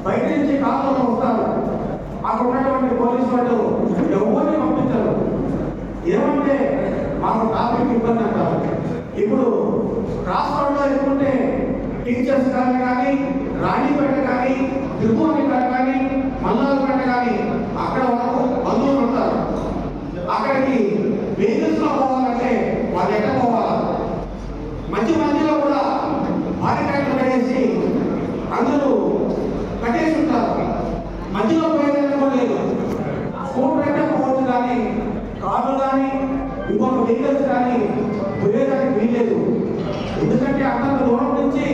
బయట నుంచి కాలంలో వస్తారు, అక్కడ ఉన్నటువంటి పోలీసు వాళ్ళు ఎవరిని పంపించరు. ఏమంటే మాకు ట్రాఫిక్ ఇబ్బంది అంటారు. ఇప్పుడు క్రాస్ రోడ్లో ఎక్కుంటే టీచర్స్ కానీ రాణిపేట కానీ తిరుమలపేట కానీ మల్లాలపేట కానీ అక్కడ వరకు బంధువులు ఉంటారు. అక్కడికి వెహికల్స్లో పోవాలంటే వాళ్ళు ఎక్కడ పోవాలి? మధ్యలో కూడా బారికేడ్లు కట్టేసి అందరూ కట్టేసి ఉంటారు. మధ్యలో పోయేదానికి కూడా లేదు. స్కూటర్ అంటే పోవచ్చు కానీ కార్లు కానీ ఇంకొక వెహికల్స్ కానీ పోయేదానికి వీల్లేదు. ఎందుకంటే అంత దూరం నుంచి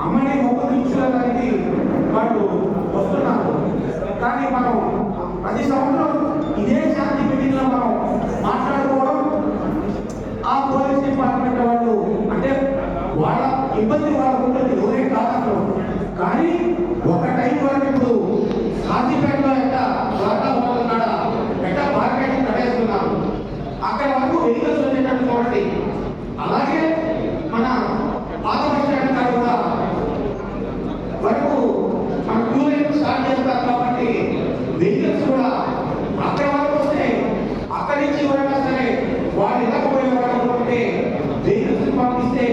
అమ్మని మొక్క తీర్చుకోవడానికి వాళ్ళు వస్తున్నారు. కానీ మనం ప్రతి సంవత్సరం ఇదే శాంతి మీటింగ్లో మనం మాట్లాడుకోవడం, ఆ పోలీస్ డిపార్ట్మెంట్ వాళ్ళు అంటే వాళ్ళ ఇబ్బంది వాళ్ళకు ఉంటుంది, ఎవరే కాదు. కానీ ఒక టైం వరకు ఇప్పుడు కాజీపేటలో ఎట్ట వాటా పోతున్నాడా ఎట్ట బార్కెట్ కట్టేస్తున్నారు, అక్కడ వరకు వెహికల్స్ వచ్చేటట్టు చూడండి. అలాగే మన పాత బస్ స్టాండ్ కాడ కూడా వరకు మన క్యూ లైన్ స్టార్ట్ చేస్తారు. కాబట్టి వెహికల్స్ కూడా అక్కడ వరకు వస్తే అక్కడి నుంచి ఎవరైనా సరే వాళ్ళు ఇవ్వకపోయే వాళ్ళు ఉంటే వెహికల్స్ పంపిస్తే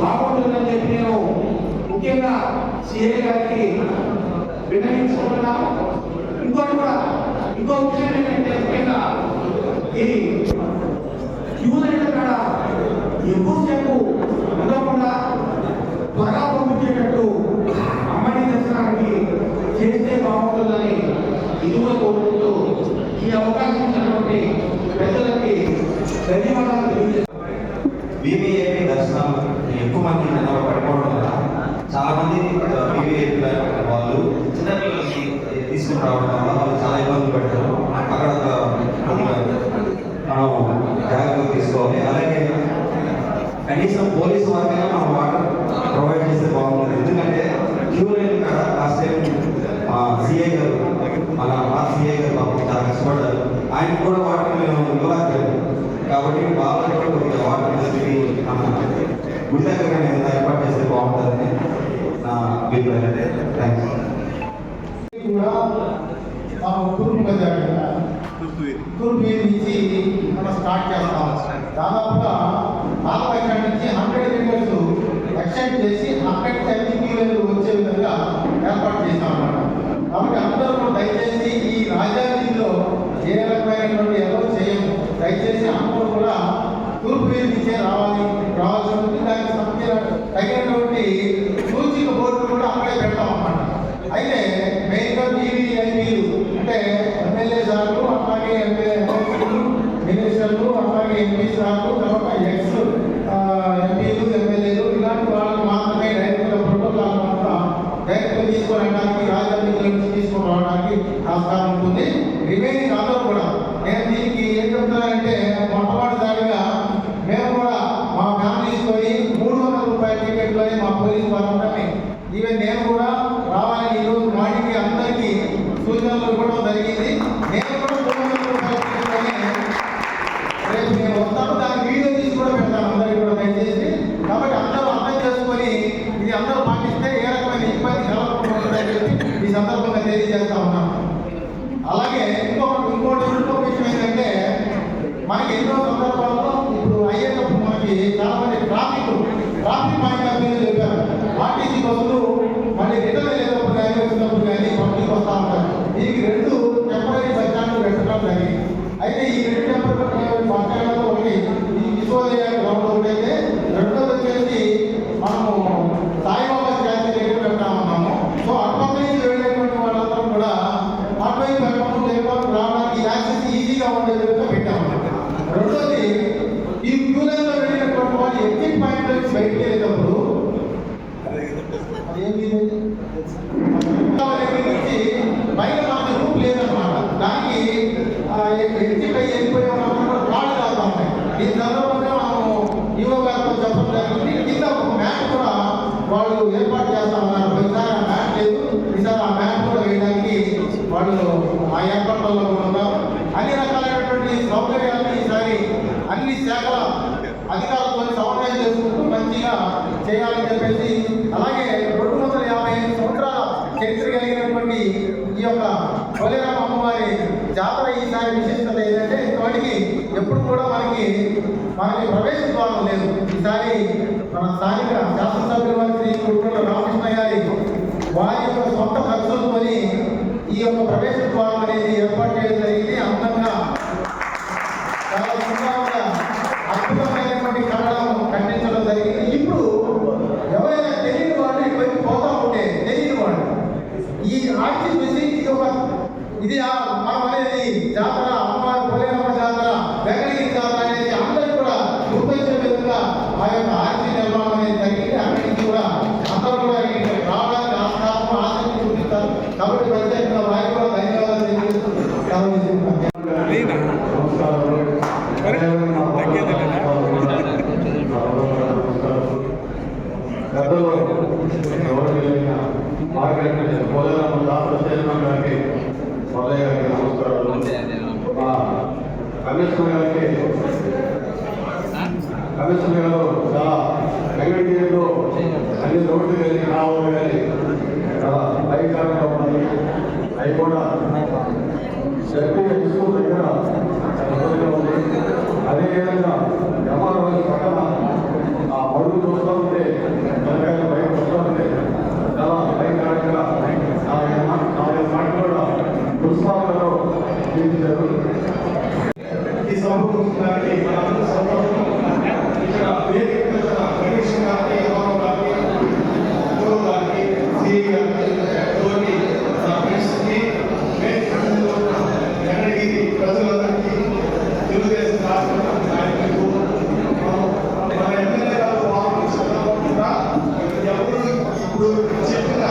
బాగుంటుందని చెప్పి నేను ముఖ్యంగా సిఐ గారికి విన్నవించుకుంటున్నాను. ఇంకో విషయం ఏంటంటే ముఖ్యంగా ఈ క్యూ లైన్ కాడ ఎక్కువసేపు ఉండకుండా త్వరగా పంపించేటట్టు అమ్మని దర్శనానికి చేస్తే బాగుంటుందని ఇదిగో కోరుకుంటూ ఈ అవకాశం ఇచ్చినటువంటి పెద్దలకి ధన్యవాదాలు తెలియజేస్తాను. బీబీఏపీ దర్శనం ఎక్కువ మంది జనాలు పడిపోవడం వల్ల చాలా మంది బీబీఏపీ వాళ్ళు చిన్నపిల్లలకి తీసుకుని రావడం వల్ల వాళ్ళు చాలా ఇబ్బందులు పెడతారు. అక్కడ మనం జాగ్రత్తలు తీసుకోవాలి. అలాగే కనీసం పోలీసు వారికైనా మనం వాటర్ ప్రొవైడ్ చేస్తే బాగుంటుంది. ఎందుకంటే క్యూ లైన్ కాడ లాస్ట్ టైం సిఐ గారు మన సిఐ గారు పాపం చాలా కష్టపడ్డారు. ఆయనకు కూడా వాటర్ మేము ఇవ్వలేదు. కాబట్టి బాగా కొద్దిగా వాటర్ మన గుడి దగ్గర ఏదైనా ఏర్పాటు చేస్తే బాగుంటుందని నా అభిప్రాయం. అయితే థ్యాంక్స్. కూడా తూర్పు నుంచి మనం స్టార్ట్ చేస్తాం. దాదాపుగా 40 నుంచి 100 మీటర్స్ ఎక్స్టెండ్ చేసి 170 కిలోమీటర్లు వచ్చే విధంగా ఏర్పాటు చేస్తాం అన్నమాట. కాబట్టి అందరూ దయచేసి ఈ రాజధానిలో ఏ రకమైనటువంటి ఎలా చేయము. దయచేసి అందరూ కూడా తూర్పు నుంచే రావాల్సి ఉంటుంది. దానికి తగినటువంటి సూచిక బోర్డు కూడా అక్కడే పెడతాం అన్నమాట. అయితే మెయిన్గా బీవీఐపీలు అంటే ఎమ్మెల్యే సార్లు, అట్లాగే మినిస్టర్లు, అట్లాగే ఎంపీ సార్లు, తర్వాత ఎక్స్ ఎంపీలు, ఎమ్మెల్యేలు ఇలాంటి వాళ్ళకి మాత్రమే డైరెక్ట్గా ప్రోటోకాల్ మాత్రం డైరెక్ట్గా తీసుకురావడానికి రాజధాని నుంచి తీసుకుని రావడానికి ఆస్కారం ఉంటుంది. రిమైనింగ్ అందరూ కూడా నేను దీనికి ఏం చెప్తున్నానంటే మొట్టమొదటిసారిగా మేము కూడా మా ఫ్యామిలీస్ పోయి 300 రూపాయల టికెట్లని మా పోలీసు వారందరినీ ఈవెన్ నేను కూడా రావాలని ఈరోజు మార్నింగ్ అందరికీ సూచనలు ఇవ్వడం జరిగింది. నేను కూడా 300 రూపాయల టికెట్లని రేపు నేను వస్తాను. దాని వీడియో తీసి కూడా పెడతాను అందరికీ కూడా దయచేసి. కాబట్టి అందరూ అర్థం చేసుకొని ఇది అందరూ పాటిస్తే ఏ రకమైన ఇబ్బంది కలగకుండా ఈ సందర్భంగా తెలియజేస్తా ఉన్నాను. అలాగే ఇంకో విషయం ఏంటంటే మనకి ఎన్నో సందర్భాల్లో ఇప్పుడు అయ్యేటప్పుడు మనకి చాలా మంది ట్రాఫిక్ పాయింట్ ఆఫ్ వ్యూ చెప్పారు. ఆర్టీసీ బస్సులు మళ్ళీ రిటర్న్ వెళ్ళేటప్పుడు కానీ వచ్చినప్పుడు కానీ పబ్లిక్ వస్తూ ఉంటారు. దీనికి 2 టెంపరీ బస్ స్టాండ్లు పెట్టడం జరిగింది. అయితే ఈ 2 టెంపరీ బస్ స్టాండ్లలో ఒకటి ఈ విశ్వోదయ గ్రౌండ్ ఒకటైతే, రెండోది వచ్చేసి మనము సాయిబాబా స్టాచ్యూ దగ్గర పెడతా ఉన్నాము. సో అటుపక్క నుంచి వెళ్ళేటువంటి వాళ్ళందరూ కూడా అటువైపు రావడానికి యాక్సెస్ ఈజీగా ఉండే విధంగా పెట్టాము. రెండోది ఈ క్యూలైన్లో వెళ్ళినటువంటి వాళ్ళు ఎగ్జిట్ పాయింట్ నుంచి బయటకు వెళ్ళేటప్పుడు నుంచి బయట మనకి రూప్ లేదన్నమాట. దానికి ఎగ్జిట్ అయ్యి వెళ్ళిపోయే వాళ్ళందరూ కూడా కాళ్ళు కాలుతా ఉంటాయి. ఈ సందర్భంగా మనము ఈవో గారితో చెప్పడం జరిగింది. కింద ఒక మ్యాప్ కూడా వాళ్ళు ఏర్పాటు చేస్తామన్నారు. ఈసారి ఆ మ్యాప్ లేదు. ఈసారి ఆ మ్యాప్ కూడా వేయడానికి వాళ్ళు ఆ ఏర్పాట్లలో కూడా ఉన్నారు. అన్ని రకాలైనటువంటి సౌకర్యాలను ఈసారి అన్ని శాఖల అధికారులతో సమన్వయం చేసుకుంటూ మంచిగా చేయాలని చెప్పేసి, అలాగే 250 సంవత్సరాల చరిత్ర కలిగినటువంటి ఈ యొక్క పోలేరమ్మ అమ్మవారి జాతర ఈసారి విశిష్టత ఏంటంటే, ఇంతవాటికి ఎప్పుడు కూడా మనకి ప్రవేశ ద్వారం లేదు. ఈసారి మన స్థానిక శాసనసభ్యుల వారి శ్రీ కుట్రల రామకృష్ణ గారి వారి యొక్క సొంత ఖర్చులతోని ఈ యొక్క ప్రవేశ ద్వారం అనేది ఏర్పాటు చేయడం జరిగింది. అందంగా చాలా సుందరంగా అద్భుతమైనటువంటి కట్టడం కట్టించడం జరిగింది. ఇప్పుడు ఎవరైనా తెలియని వాళ్ళు ఇటువైపు పోతా ఉంటే తెలియని వాళ్ళు ఈ ఆర్చి చూసి ఇది మనం అనేది జాతర, అమ్మవారి పోలేరమ్మ జాతర, వెంకటగిరి జాతర అనేది అందరికీ కూడా గుర్తించే విధంగా ఆ యొక్క ఆర్చి నిర్మాణం అనేది జరిగింది. అన్నింటికి కూడా అందరూ కూడా రావడానికి ఆస్కారం ఆసక్తి చూపిస్తారు. కాబట్టి ప్రత్యేకంగా వారికి కూడా ధన్యవాదాలు తెలియజేస్తూ పోలేరమ్మ జాతర చైర్మన్ గారికి, మల్లయ్య గారికి నమస్కారాలు. మా కమిషనర్ గారు చాలా వెంకటగిరిలో అన్ని రోడ్లు కానీ కావాలి కానీ చాలా అధికారంగా ఉన్నాయి. అవి కూడా శక్తి స్కూల్ దగ్గర ఉంది. అదేవిధంగా ఎంఆర్ఓ పక్కన ఆ పడుగు చూస్తూ ఉంటే తలకాయలు బయట వస్తూ ఉంటే చాలా అధికారంగా మాట కూడా పుష్పాలలో జీవించారు. ఈ సభకు ఇక్కడ వేదిక కమిషన్ గారికి, వెంకటగిరి ప్రజలందరికీ, తెలుగుదేశం రాష్ట్ర నాయకులకు, మన ఎమ్మెల్యే గారు కూడా ఎవరు ఇప్పుడు చెప్పిన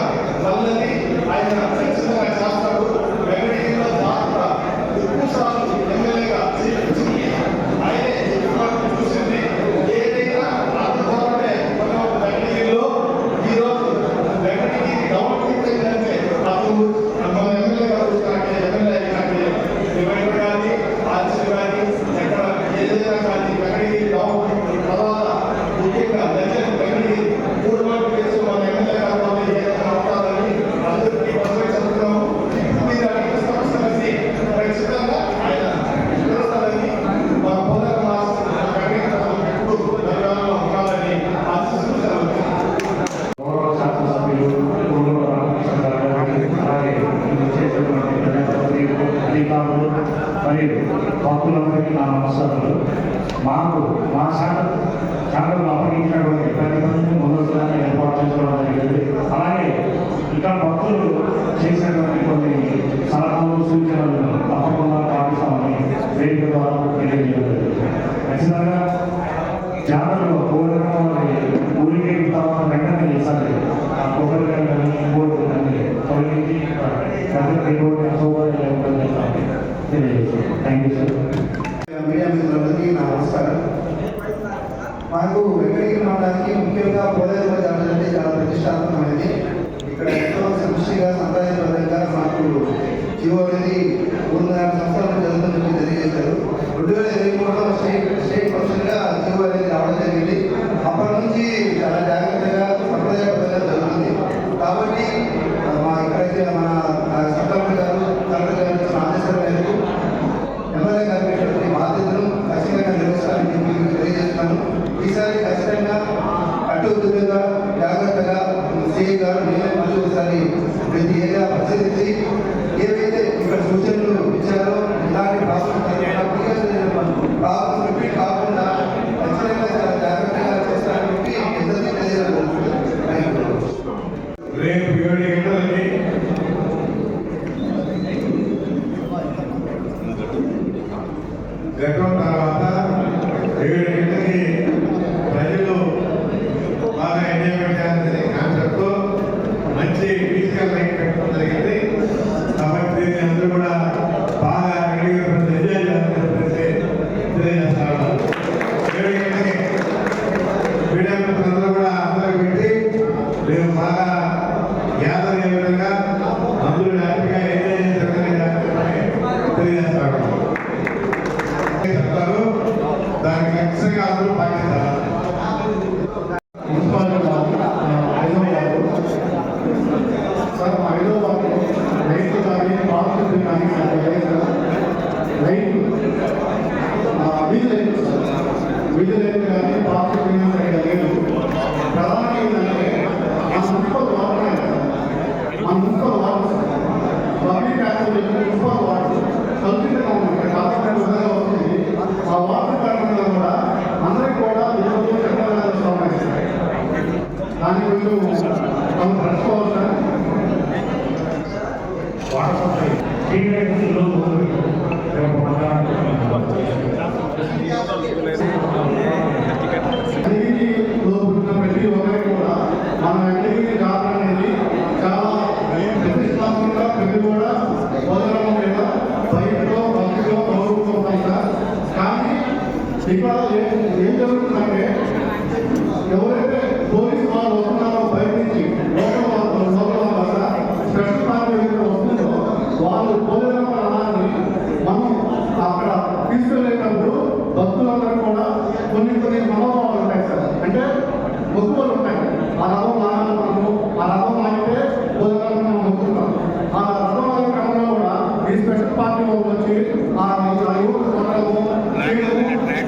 వల్లని ఆయన ఖచ్చితంగా చేస్తాడు. వెంకటగిరిలో జాతర ఎక్కువ సార్లు ఎమ్మెల్యేగా చేయించింది ఆయనే చూసింది. ఏదైనా అందుకోవడమే మనం వెంకటగిరిలో ఈరోజు వెంకటగిరి డెవలప్మెంట్ ఏంటంటే అప్పుడు మన ఎమ్మెల్యే గారు ఎమ్మెల్యే కానీ డివైడర్ కానీ ఆర్చర్ కానీ ఎక్కడ ఏదైనా కానీ వెంకటగిరి డెవలప్మెంట్ తర్వాత ముఖ్యంగా వెంకటగిరి 3 మార్కులు వేసి మన ఎమ్మెల్యే గారు ఏదైనా అవుతారని అందరికీ బస్సు చెప్తున్నాము. మీరు అన్ని సమస్య కలిసి ఖచ్చితంగా ఆయన చేస్తారని మన పోలేరమ్మ ఎప్పుడు నగరాల్లో ఉండాలని ఆశిస్తున్నాను. శాసనసభ్యులు అలాగే చేసేటువంటి ప్రజాప్రతినిధులు, అధికారులు మరియు భక్తులందరికీ నా నమస్కారాలు. మాకు మా శాఖలు అప్పగించినటువంటి ప్రతి పనిని ముందుగానే ఏర్పాటు చేసుకోవడం జరిగింది. అలాగే ఇక్కడ భక్తులు చేసినటువంటి కొన్ని సలహాలు, సూచనలు తప్పకుండా పాటిస్తామని వేదిక ద్వారా తెలియజేయడం. ఖచ్చితంగా జాతరలో పోలేరమ్మ ఊరికి తర్వాత వెంటనే ఈసారి ఆ కొబ్బరికాయలని ఇంకోటి తొలగించి ప్రజలకు ఎటువంటి అసౌకర్యం లేకుండా తెలియజేస్తాం. Thank you sir. మీడియా మిత్రులందరికీ నా నమస్కారం. మాకు వెంకటగిరి మండలానికి ముఖ్యంగా పోలేరమ్మ జాతర అంటే చాలా ప్రతిష్టాత్మకమైనది. ఇక్కడ ఎంతో సృష్టిగా సంప్రదాయబద్ధంగా మాకు జీవో అనేది 3 సంవత్సరాలు జరుగుతుందని తెలియజేశారు. 2023లో స్టేట్ ఫంక్షన్గా జీవో అనేది రావడం జరిగింది. అప్పటి నుంచి చాలా జాగ్రత్తగా సంప్రదాయబద్ధంగా జరుగుతుంది. కాబట్టి ఇక్కడైతే మన సభ్యులు గారు కలెక్టర్ గారు ఆదేశాల మేరకు ఎమ్మెల్యే గారు పెట్టినటువంటి బాధ్యతను ఖచ్చితంగా నిర్వహిస్తారని మీకు తెలియజేస్తున్నాను. ఈసారి ఖచ్చితంగా అడ్డుగా జాగ్రత్తగా సిఐ గారు నేను మళ్ళీ ఒకసారి ప్రతి ఏరియా పరిశీలించి ఏవైతే ఇక్కడ సూచనలు ఇచ్చారో ఇలాంటి ప్రాబ్లమ్స్ రిపీట్ కాకుండా ఖచ్చితంగా చాలా జాగ్రత్తగా చేస్తారని చెప్పి అందరికీ తెలియజేయగలుగుతుంది. రేపు 7 గంటలకి ఘటన తర్వాత 7 గంటలకి ప్రజలు బాగా ఎంజాయ్మెంట్ చేయాలని కాన్సెప్ట్ మంచి ఫిజికల్ లైట్ పెట్టడం జరిగింది. కానీ లైట్లు వీధి లైట్లు వీధి లైట్లు కానీ ట్రాఫిక్ సిగ్నల్స్ ఇక్కడ లేదు. ప్రధానంగా ఏంటంటే మన మున్సిపల్ వాటర్ మన municipal water public activity municipal water కల్పితంగా ఉంది. ఇక్కడ కావాల్సిన విధంగా వస్తుంది. ఆ వాటర్ కారణంగా కూడా అందరికీ కూడా ఈరోజు చట్టాలు సంబంధిస్తాయి. దాని గురించి మనం తెలుసుకోవాల్సిన వాటర్ సప్లై టీవీలో ప్రతి ఒక్కరికి కూడా మన ఇంటికి జాబ్ అనేది చాలా ప్రతిష్టాత్మకంగా ప్రతి కూడా భోజనం మీద బయటలో భక్తిలో గౌరవంగా. కానీ ఇక్కడ ఏం జరుగుతుందంటే ఎవరైతే పోలీసు వాళ్ళు వస్తున్నారో బయట నుంచి లోపల వల్ల స్పెషల్ పార్టీ వస్తుందో వాళ్ళు భోజనం అలాన్ని మనం అక్కడ తీసుకెళ్ళేటప్పుడు భక్తులందరూ కూడా కొన్ని మనోభావాలు ఉంటాయి సార్. అంటే మొక్కులు ఉంటాయి. ఆ రథం ఆగాలి మనము, ఆ రథం ఆగితే భోజనాలు మనం మొక్కుతున్నాం. ఆ రథం ఆగే క్రమంలో కూడా ఈ స్పెషల్ పార్టీ వాళ్ళు వచ్చి ఆ యువత కొనడము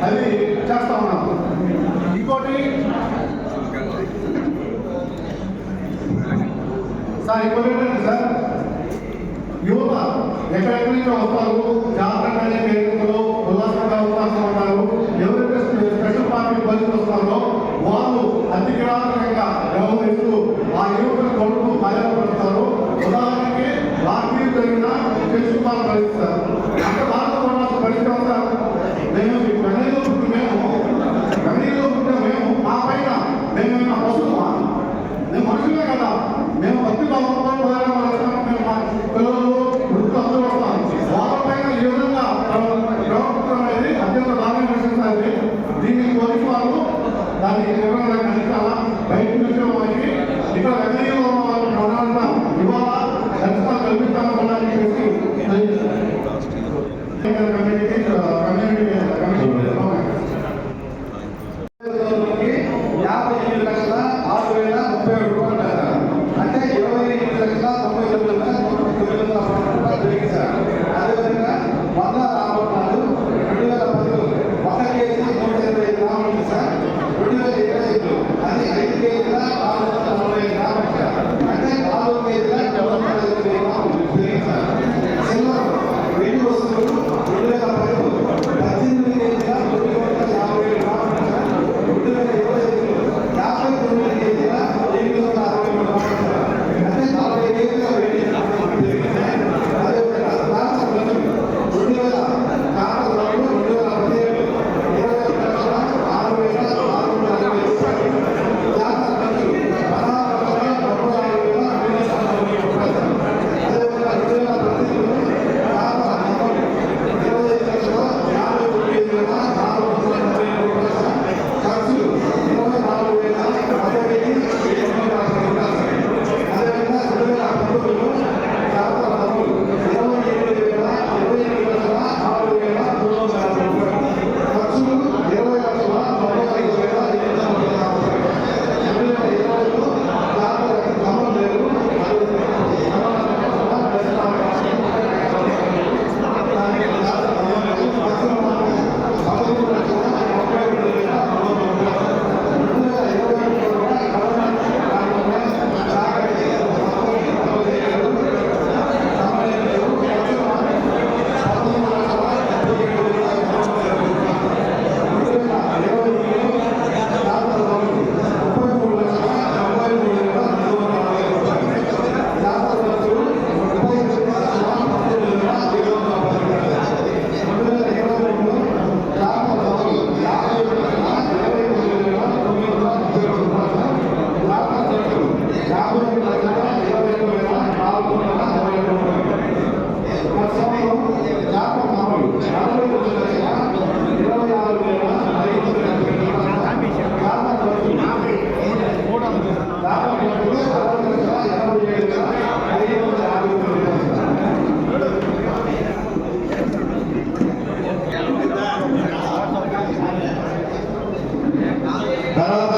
అది చేస్తా ఉన్నాము. ఇంకోటి సార్ ఇంకోటి ఏంటంటే సార్ యువత ఎక్కడెక్కడి నుంచి వస్తారు, జాగ్రత్తగా పేరులో ఉల్లాసంగా అవకాశం ఉంటారు. ఎవరైతే స్పెషల్ పార్టీ బయటకు వస్తారో వాళ్ళు అతి కిరాతకంగా వ్యవహరిస్తూ ఆ యువకుల కొడుకు బయలుపరుస్తారు. ఉదాహరణకి రాత్రి జరిగిన తెలుసుకున్నారు పరిస్థితారు. అంటే వాళ్ళతో కూడా పరిస్థితి సార్ మేము గణనీలో పుట్టిన మేము మా పైన మేమేమైనా పశువుమా? మేము మనుషులే కదా. మేము భక్తి భావంతో పిల్లలు వృత్తులు అందరూ వస్తాం. వాళ్ళపైన ఈ విధంగా ప్రవర్తించడం అనేది అత్యంత దారుణ విషయం సార్. దీన్ని పోలీసు వాళ్ళు దాన్ని వివరంగా ఖండించాలా. బయట నుంచి వాళ్ళకి ఇక్కడ గణనీయంలో ఉన్న వాళ్ళు ప్రధానంగా ఇవాళ దర్శనాలు కల్పిస్తామని చెప్పేసి కమ్యూనిటీ 58,6,37,37 రూపాయలు అంటే 28,99,999 జరిగించారు. అదేవిధంగా 100 రాబోతున్నారు 2010 1 కేజీ 125 గ్రాములు సార్. 2025 అది 5 కేజీల 445 గ్రాములు సార్. అంటే 4 కేజీల 95 గ్రాములు జరిగించారు. సిల్వర్ వెండి వస్తువులు 2010 18 కేజీల 957 గ్రాములు సార్. 2025 59 కేజీల 863 గ్రాములు సార్. అంటే 40 కేజీల వెండి జరిగించారు. అదేవిధంగా రాష్ట్ర ప్రజలు 2000 కారణాలు 2017 21,6,460 రూపాయలు. జాతర ఖర్చు 16,36,340 రూపాయలు. అదేవిధంగా 2018 జాతర అమలు 25,59,440 రూపాయలు. ఖర్చు 24,000 అదేవిధంగా 2019 జాతర అమలు 27,000 ఖర్చులు 20,95,850 జాతర అమలు లేదు. తర్వాత